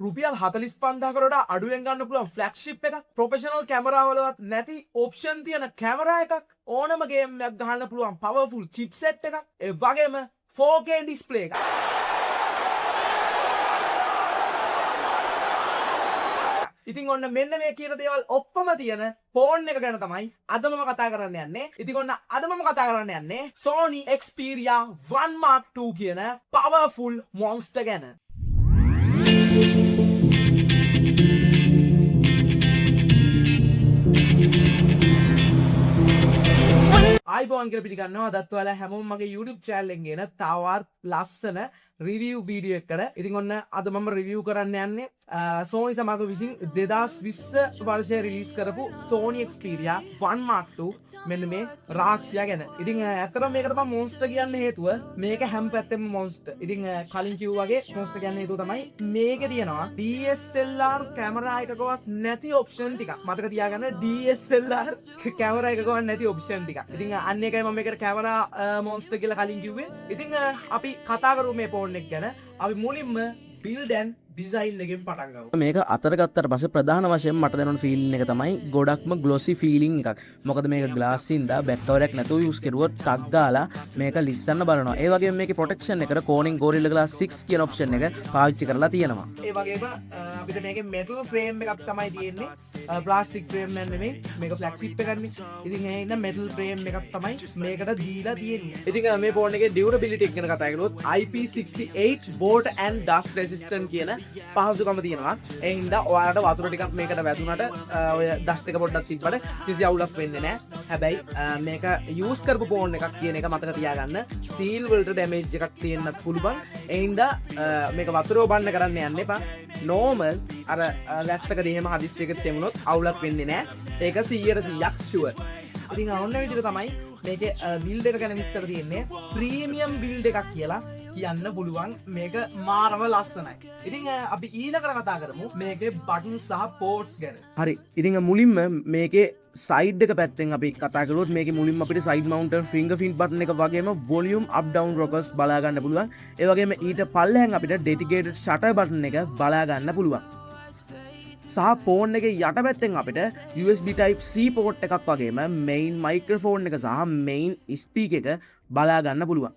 රුපියල් 45,000කට වඩා අඩුවෙන් ගන්න පුළුවන් ෆ්ලැග්ෂිප් එකක් ප්‍රොෆෙෂනල් කැමරා වලවත් නැති ඔප්ෂන් තියෙන කැමරා එකක් ඕනම ගේම් එකක් ගහන්න පුළුවන් පවර්ෆුල් චිප්සෙට් එකක් ඒ වගේම 4K ඩිස්ප්ලේ එකක් ඉතින් ඔන්න මෙන්න මේ කියන දේවල් ඔක්කොම තියෙන ෆෝන් එක ගැන තමයි අද මම කතා කරන්න යන්නේ. ඉතින් ඔන්න අද මම කතා කරන්න යන්නේ Sony Xperia 1 Mark II කියන powerful monster ගැන. ආයිබෝන් කියලා පිළිගන්නවා අදත් ඔයාලා හැමෝම මගේ YouTube channel එකෙන් ගෙන තවත් ලස්සන review video එකකට. ඉතින් ඔන්න අද මම review කරන්න යන්නේ Sony සමග විසින් 2020 වර්ෂයේ release කරපු Sony Xperia 1 Mark II මෙන්න මේ රාක්ෂියා ගැන. ඉතින් ඇත්තටම මේකට මම monster කියන්න හේතුව මේක හැම පැත්තෙම monster. ඉතින් කලින් කිව්වා වගේ monster කියන්න හේතුව තමයි මේකේ තියෙනවා DSLR කැමරා එකකවත් නැති option ටිකක්. මතක තියාගන්න DSLR කැමරා එකකවත් නැති option ටිකක්. ඉතින් අන්න එකයි මම මේකට කැමරා monster කියලා කලින් කිව්වේ. ඉතින් අපි කතා කරමු මේ ෆෝන් එක ගැන. අපි මුලින්ම build and design එකෙන් පටන් ගමු. මේක අතර ගත්තට පස්සේ ප්‍රධාන වශයෙන් මට දැනෙන ෆීලිං එක තමයි ගොඩක්ම ග්ලොසි ෆීලිං එකක්. මොකද මේක ග්ලාස් ඉඳලා බැක් කවර් එකක් නැතුව යූස් කරුවොත් ටක් ගාලා මේක ලිස්සන්න බලනවා. ඒ වගේම මේකේ ප්‍රොටෙක්ෂන් එකට Corning Gorilla Glass 6 කියන ඔප්ෂන් එක පාවිච්චි කරලා තියෙනවා. ඒ වගේම අපිට මේකේ metal frame එකක් තමයි තියෙන්නේ. plastic frame එක නෙමෙයි. මේක flagship එකක්නේ. ඉතින් ඒ ඉන්න metal frame එකක් තමයි මේකට දීලා තියෙන්නේ. ඉතින් මේ ෆෝන් එකේ durability එක ගැන කතා කරනොත් IP68 water and dust resistant කියන පහසුකම තියෙනවා. ඒ හින්දා ඔයාලට වතුර ටිකක් මේකට වැදුනට ඔය dust එක පොඩ්ඩක් තිබ්බට කිසි අවුලක් වෙන්නේ නැහැ. හැබැයි මේක යූස් කරපු ෆෝන් එකක් කියන එක මතක තියාගන්න. සීල් වලට ඩැමේජ් එකක් තියෙන්නත් පුළුවන්. ඒ හින්දා මේක වතුර ඔබන්න කරන්න යන්න එපා. normal අර වැස්සකදී එහෙම හදිස්සියකට තෙමුනොත් අවුලක් වෙන්නේ නැහැ. ඒක 100%ක් sure. ඉතින් ඔන්න විදිහට තමයි මේකේ build එක ගැන විස්තර තියෙන්නේ. premium build එකක් කියලා කියන්න පුළුවන්. මේක මාරම ලස්සනයි. ඉතින් අපි ඊළඟට කතා කරමු මේකේ බටන් සහ පෝර්ට්ස් ගැන. හරි. ඉතින් මුලින්ම මේකේ සයිඩ් එක පැත්තෙන් අපි කතා කළොත් මේකේ මුලින්ම අපිට සයිඩ් මවුන්ටඩ් ෆින්ගර්ප්‍රින්ට් බටන් එක වගේම වොලියුම් අප් ඩවුන් රොකර්ස් බලා ගන්න පුළුවන්. ඒ වගේම ඊට පල්ලෙහාන් අපිට ඩෙඩිකේටඩ් ෂටර් බටන් එක බලා ගන්න පුළුවන්. සහ ෆෝන් එකේ යට පැත්තෙන් අපිට USB type C port එකක් වගේම main microphone එක සහ main speaker එක බලා ගන්න පුළුවන්.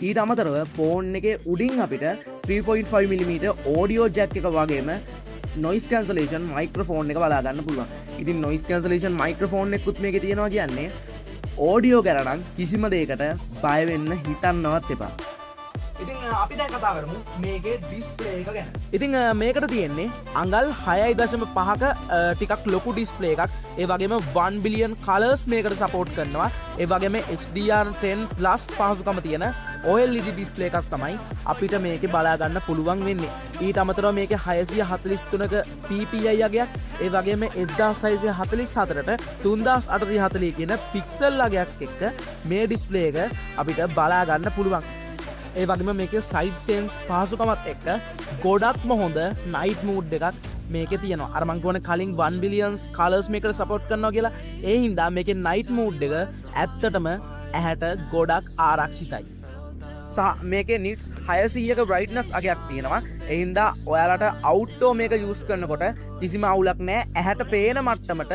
ඊට අමතරව ෆෝන් එකේ උඩින් අපිට 3.5mm audio jack එක වගේම noise cancellation microphone එක බලා ගන්න පුළුවන්. ඉතින් noise cancellation microphone එකකුත් මේකේ තියෙනවා කියන්නේ audio ගැන නම් කිසිම දෙයකට බය වෙන්න හිතන්නවත් එපා. ඉතින් අපි දැන් කතා කරමු මේකේ ඩිස්ප්ලේ එක ගැන. ඉතින් මේකට තියෙන්නේ අඟල් 6.5ක ටිකක් ලොකු ඩිස්ප්ලේ එකක්. ඒ වගේම 1 බිලියන් කලර්ස් මේකට සපෝට් කරනවා. ඒ වගේම HDR10 plus පහසුකම තියෙන OLED ඩිස්ප්ලේ එකක් තමයි අපිට මේකේ බලා ගන්න පුළුවන් වෙන්නේ. ඊට අමතරව මේකේ 643ක PPI අගයක්, ඒ වගේම 1644ට 3840 කියන පික්සල් අගයක් එක්ක මේ ඩිස්ප්ලේ එක අපිට බලා ගන්න පුළුවන්. ඒ වගේම මේකේ සයිඩ් සෙන්ස් පහසුකමත් එක්ක ගොඩක්ම හොඳ නයිට් මූඩ් එකක් මේකේ තියෙනවා. අර මං කියවනේ කලින් 1 බිලියන්ස් කලර්ස් මේකට සපෝට් කරනවා කියලා. ඒ හින්දා මේකේ නයිට් මූඩ් එක ඇත්තටම ඇහැට ගොඩක් ආරක්ෂිතයි. සහ මේකේ නිට්ස් 600ක බ්‍රයිට්නස් අගයක් තියෙනවා. ඒ හින්දා ඔයාලට අවුට්ඩෝ මේක යූස් කරනකොට කිසිම අවුලක් නැහැ. ඇහැට පේන මට්ටමට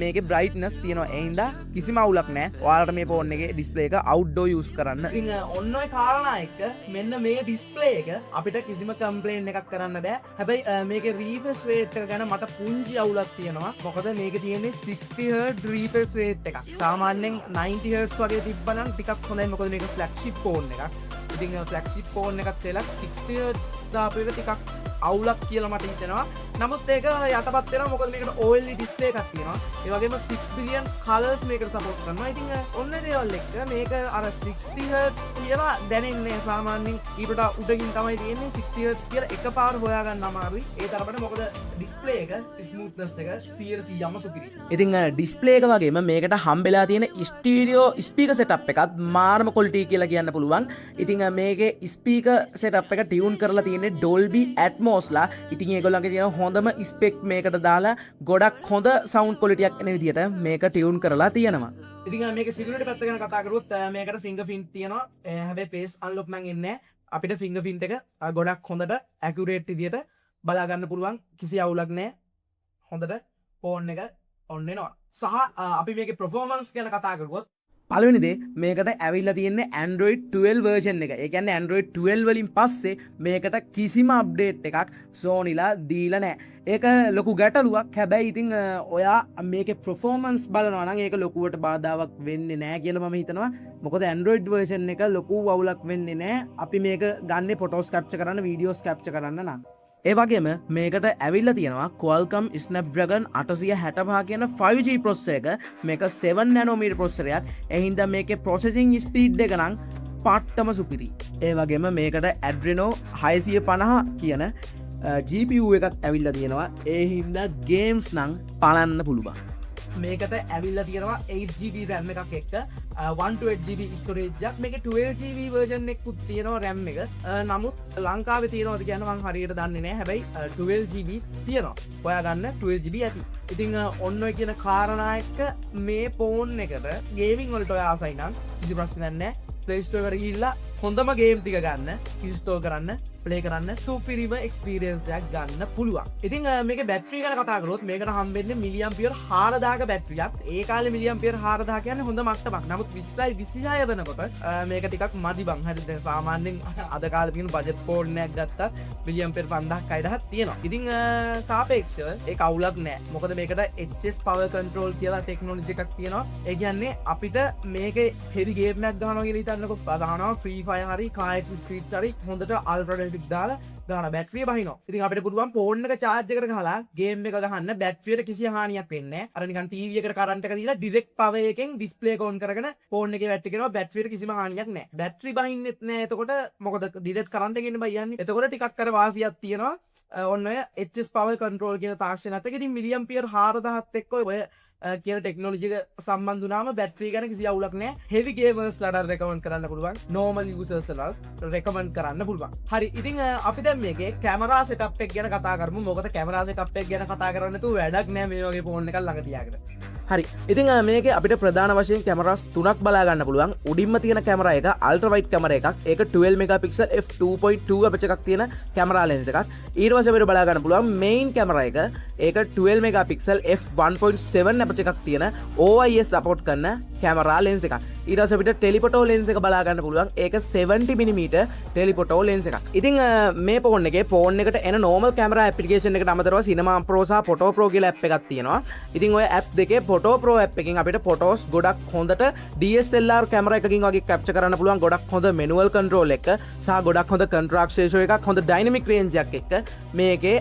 මේකේ බ්‍රයිට්නස් තියෙනවා. ඒ හින්දා කිසිම අවුලක් නැහැ. ඔයාලට මේ ෆෝන් එකේ ඩිස්ප්ලේ එක අවුට්ඩෝ යූස් කරන්න. ඉතින් ඔන්න ඔය කාරණා එක්ක මෙන්න මේ ඩිස්ප්ලේ එක අපිට කිසිම කම්ප්ලේන් එකක් කරන්න බෑ. හැබැයි මේකේ රීෆ්‍රෙෂ් රේට් එක ගැන මට පුංචි අවුලක් තියෙනවා. මොකද මේකේ තියෙන්නේ 60 Hz රීෆ්‍රෙෂ් රේට් එකක්. සාමාන්‍යයෙන් 90 Hz වගේ තිබ්බනම් ටිකක් හොඳයි. මොකද මේක ෆ්ලැග්ෂිප් ෆෝන් එකක්. ඉතින් ෆ්ලැග්ෂිප් ෆෝන් එකත් වෙලා 60 Hz දාපේක ටිකක් අවුලක් කියලා මට හිතෙනවා. නමුත් ඒක යටපත් වෙනවා. මොකද මේකට OLED ඩිස්ප්ලේ එකක් තියෙනවා. ඒ වගේම 6 බිලියන් කලර්ස් මේකට සපෝට් කරනවා. ඉතින් ඔන්න දේවල් එක්ක මේක අර 60 Hz කියලා දැනෙන්නේ සාමාන්‍යයෙන් ඊට උඩකින් තමයි තියෙන්නේ 60 Hz කියලා එකපාර හොයාගන්න අමාරුයි. ඒ තරමට මොකද ඩිස්ප්ලේ එක ස්මූත්නස් එක 100%ම සුපිරි. ඉතින් ඩිස්ප්ලේ එක වගේම මේකට හම්බෙලා තියෙන ස්ටීරියෝ ස්පීකර් සෙටප් එකත් මාරම ක්වොලිටි කියලා කියන්න පුළුවන්. ඉතින් මේකේ ස්පීකර් සෙටප් එක ටියුන් කරලා තියෙන්නේ Dolby Atmosලා. ඉතින් ඒගොල්ලන්ගේ තියෙන හොඳම ස්පෙක් මේකට දාලා ගොඩක් හොඳ සවුන්ඩ් ක්වොලිටියක් එන විදිහට මේක ටියුන් කරලා තියෙනවා. ඉතින් මේක සිකියුරිටි පැත්ත ගැන කතා කරුවොත් මේකට ෆින්ගර්ප්‍රින්ට් තියෙනවා. හැබැයි ෆේස් අන්ලොක් නම් එන්නේ නැහැ. අපිට ෆිංගර්ප්‍රින්ට් එක ගොඩක් හොඳට ඇකියුරේට් විදියට බලා ගන්න පුළුවන් කිසි අවුලක් නැහැ හොඳට ෆෝන් එක ඔන් වෙනවා සහ අපි මේකේ performance ගැන කතා කරුවොත් පළවෙනිදේ මේකට ඇවිල්ලා තියෙන්නේ Android 12 version එක. ඒ කියන්නේ Android 12 වලින් පස්සේ මේකට කිසිම අප්ඩේට් එකක් Sonyලා දීලා නැහැ. ඒක ලොකු ගැටලුවක්. හැබැයි ඉතින් ඔයා මේකේ performance බලනවා නම් ඒක ලොකුවට බාධාවක් වෙන්නේ නැහැ කියලා මම හිතනවා. මොකද Android version එක ලොකු වවුලක් වෙන්නේ නැහැ. අපි මේක ගන්නේ photos capture කරන්න, videos capture කරන්න නම්. ඒ වගේම මේකට ඇවිල්ලා තියෙනවා Qualcomm Snapdragon 865 කියන 5G processor එක. මේක 7 nanometer processor එකක්. ඒ හින්දා මේකේ processing speed එක නම් පාට්ටම සුපිරි. ඒ වගේම මේකට Adreno 650 කියන GPU එකක් ඇවිල්ලා තියෙනවා. ඒ හින්දා games නම් පලන්න පුළුවන්. මේකට ඇවිල්ලා තියෙනවා 8GB RAM එකක් එක්ක 128GB storage එකක් මේක 12GB version එකකුත් තියෙනවා RAM එක. නමුත් ලංකාවේ තියෙනවද කියන මම හරියට දන්නේ නැහැ. හැබැයි 12GB තියෙනවා. හොයාගන්න 12GB ඇති. ඉතින් ඔන්න ඔය කියන කාරණා එක්ක මේ ෆෝන් එකට ගේමින් වලට ඔය ආසයි නම් කිසි ප්‍රශ්නයක් නැහැ. Play Store එකට ගිහිල්ලා හොඳම ගේම් ටික ගන්න, install කරන්න, play කරන්න සුපිරිම experience එකක් ගන්න පුළුවන්. ඉතින් මේකේ බැටරි ගැන කතා කරොත් මේකට හම්බෙන්නේ මිලියම්පියර් 4000ක බැටරියක්. ඒ කාලේ මිලියම්පියර් 4000 කියන්නේ හොඳ මට්ටමක්. නමුත් 20යි 26 වෙනකොට මේක ටිකක් මදි බං. හරිද? දැන් සාමාන්‍යයෙන් අද කාලේ තියෙන බජට් ෆෝන් එකක් ගත්තා මිලියම්පියර් 5000ක් 6000ක් තියෙනවා. ඉතින් සාපේක්ෂව ඒක අවුලක් නෑ. මොකද මේකට HS power control කියලා ටෙක්නොලොජි එකක් තියෙනවා. ඒ කියන්නේ අපිට මේකේ heavy game එකක් ගහනවා කියලා හිතන්නකො. ගහනවා Free Fire හරි කායක ස්ක්‍රීට් හරි හොඳට අල්ට්‍රා ඩයිනමික් දාලා ගන්න බැටරිය බහිනවා. ඉතින් අපිට පුළුවන් ෆෝන් එක charge එකට ගහලා ගේම් එක ගහන්න බැටරියට කිසි හානියක් වෙන්නේ නැහැ. අර නිකන් TV එකට කරන්ට් එක දීලා direct power එකෙන් display එක on කරගෙන ෆෝන් එකේ වැට් කරනවා බැටරියට කිසිම හානියක් නැහැ. බැටරි බහින්නෙත් නැහැ. එතකොට මොකද direct කරන්ට් එකෙන් බහින්නේ. එතකොට ටිකක් අර වාසියක් තියෙනවා. ඔන්න ඔය HS power control කියන තාක්ෂණයත් එක්ක ඉතින් මිලියම්පියර් 4000ත් එක්ක ඔය කියන ටෙක්නොලොජි එක සම්බන්ධ වුණාම බැටරි ගැන කිසි අවුලක් නැහැ. heavy gamers ලට recommend කරන්න පුළුවන්. normal users ලට recommend කරන්න පුළුවන්. හරි. ඉතින් අපි දැන් මේකේ කැමරා setup එක ගැන කතා කරමු. මොකද කැමරා setup එක ගැන කතා කරන්න නැතුව වැඩක් නැහැ මේ වගේ ෆෝන් එකක් ළඟ තියාගෙන. හරි. ඉතින් මේකේ අපිට ප්‍රධාන වශයෙන් කැමරාස් තුනක් බලා ගන්න පුළුවන්. උඩින්ම තියෙන කැමරා එක ultra wide කැමරා එකක්. ඒක 12 megapixel f2.2 අපචර් එකක් තියෙන කැමරා ලෙන්ස් එකක්. ඊට පස්සේ අපිට බලා ගන්න පුළුවන් main කැමරා එක. ඒක 12 megapixel f1.7 අපචර් එකක් තියෙන OIS support කරන කැමරා ලෙන්ස් එකක්. ඊට පස්සේ අපිට ටෙලිෆොටෝ ලෙන්ස් එක බලා ගන්න පුළුවන්. ඒක 70mm ටෙලිෆොටෝ ලෙන්ස් එකක්. ඉතින් මේ ෆෝන් එකේ ෆෝන් එකට එන normal camera application එකට අමතරව Cinema Pro සහ Photo Pro කියලා app එකක් තියෙනවා. ඉතින් ඔය apps දෙකේ Photo Pro app එකෙන් අපිට photos ගොඩක් හොඳට DSLR camera එකකින් වගේ capture කරන්න පුළුවන්. ගොඩක් හොඳ manual control එක සහ ගොඩක් හොඳ contrast ratio එකක්, හොඳ dynamic range එකක් එක්ක මේකේ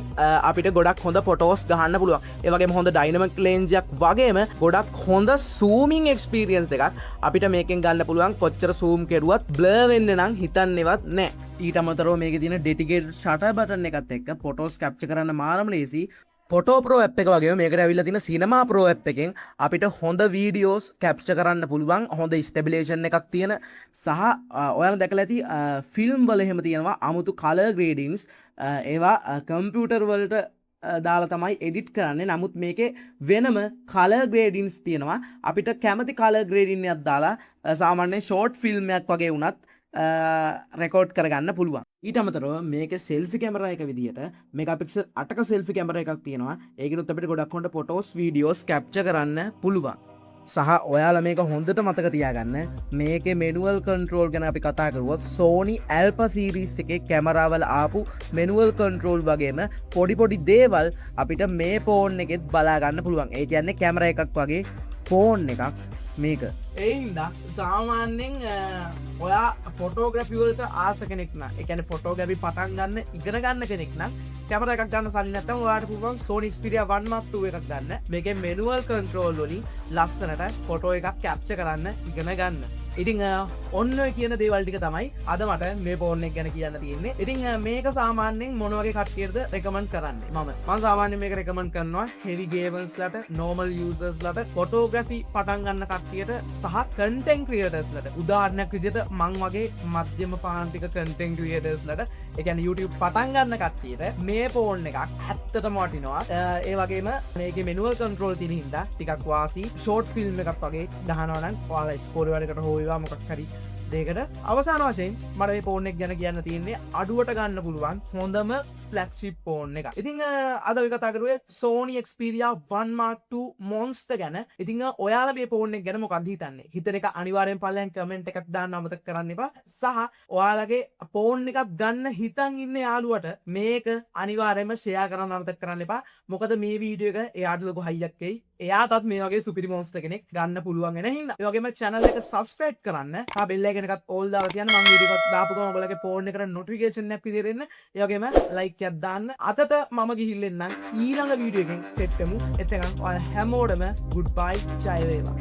අපිට ගොඩක් හොඳ photos ගහන්න පුළුවන්. ඒ වගේම හොඳ dynamic range එකක් වගේම ගොඩක් හොඳ zooming experience එකක් අපිට මේකෙන් ගන්න පුළුවන්. කොච්චර zoom කෙරුවත් blur වෙන්න නම් හිතන්නේවත් නැහැ. ඊට අමතරව මේකේ තියෙන dedicated shutter button එකත් එක්ක photos capture කරන්න මාරම ලේසි. Photo Pro app එක වගේම මේකට ඇවිල්ලා තියෙන Cinema Pro app එකෙන් අපිට හොඳ videos capture කරන්න පුළුවන්. හොඳ stabilization එකක් තියෙන සහ ඔයාලා දැකලා ඇති film වල එහෙම තියෙනවා අමුතු color gradings. ඒවා computer වලට දාලා තමයි edit කරන්නේ. නමුත් මේකේ වෙනම color gradings තියෙනවා. අපිට කැමති color grading එකක් දාලා සාමාන්‍ය short film එකක් වගේ වුණත් රෙකෝඩ් කරගන්න පුළුවන්. ඊට අමතරව මේකේ selfie camera එක විදිහට megapixel 8ක selfie camera එකක් තියෙනවා. ඒකිනුත් අපිට ගොඩක් හොඳ photos videos capture කරන්න පුළුවන්. සහ ඔයාලා මේක හොඳට මතක තියාගන්න මේකේ manual control ගැන අපි කතා කරුවොත් Sony Alpha series එකේ කැමරාවල ආපු manual control වගේම පොඩි දේවල් අපිට මේ ෆෝන් එකෙත් බලා ගන්න පුළුවන්. ඒ කියන්නේ කැමරා එකක් වගේ ෆෝන් එකක් මේක. ඒ හින්දා සාමාන්‍යයෙන් ඔයා ෆොටෝග්‍රැෆි වලට ආස කෙනෙක් නම්, ඒ කියන්නේ ෆොටෝග්‍රැෆි පටන් ගන්න ඉගෙන ගන්න කෙනෙක් නම් කැමරා එකක් ගන්න සල්ලි නැත්නම් ඔයාලට පුළුවන් Sony Xperia 1 Mark 2 එකක් ගන්න. මේකේ manual control වලින් ලස්සනට ෆොටෝ එකක් capture කරන්න ඉගෙන ගන්න. ඉතින් ඔන්න ඔය කියන දේවල් ටික තමයි අද මට මේ ෆෝන් එක ගැන කියන්න තියෙන්නේ. ඉතින් මේක සාමාන්‍යයෙන් මොන වගේ කට්ටියටද recommend කරන්නේ? මම සාමාන්‍යයෙන් මේක recommend කරනවා heavy gamers ලට, normal users ලට, photography පටන් ගන්න කට්ටියට සහ content creators ලට. උදාහරණයක් විදිහට මං වගේ මධ්‍යම පාන්තික content creators ලට, ඒ කියන්නේ YouTube පටන් ගන්න කට්ටියට මේ ෆෝන් එකක් ඇත්තටම වටිනවා. ඒ වගේම මේකේ manual control තියෙන හින්දා ටිකක් වාසි. short film එකක් වගේ ගහනවා නම් ඔයාලා ස්කෝල් වලකට හොයවා මොකක් හරි දෙකට අවසාන වශයෙන් මට මේ ෆෝන් එක ගැන කියන්න තියෙන්නේ අඩුවට ගන්න පුළුවන් හොඳම ෆ්ලැග්ෂිප් ෆෝන් එක. ඉතින් අද අපි කතා කරුවේ Sony Xperia 1 Mark II Monster ගැන. ඉතින් ඔයාලා මේ ෆෝන් එක ගැන මොකක්ද හිතන්නේ? හිතන එක අනිවාර්යෙන් පල්ලෙන් කමෙන්ට් එකක් දාන්න අමතක කරන්න එපා. සහ ඔයාලගේ ෆෝන් එකක් ගන්න හිතන් ඉන්න යාළුවට මේක අනිවාර්යයෙන්ම ෂෙයා කරන්න අමතක කරන්න එපා. මොකද මේ වීඩියෝ එක එයාට ලොකු හයියක් වෙයි. එයාටත් මේ වගේ සුපිරි මොන්ස්ටර් කෙනෙක් ගන්න පුළුවන් වෙන හින්දා. ඒ වගේම channel එක subscribe කරන්න. හා bell icon එකත් all දාලා තියන්න. මම වීඩියෝ එකක් දාපු ගමන් ඔයගොල්ලෝගේ ෆෝන් එකට notification එකක් විදියට එන්න. ඒ වගේම like එකක් දාන්න. අතට මම ගිහිල්ලා එන්නම් ඊළඟ වීඩියෝ එකෙන් සෙට් වෙමු. එතකන් ඔයාලා හැමෝටම goodbye ජය වේවා.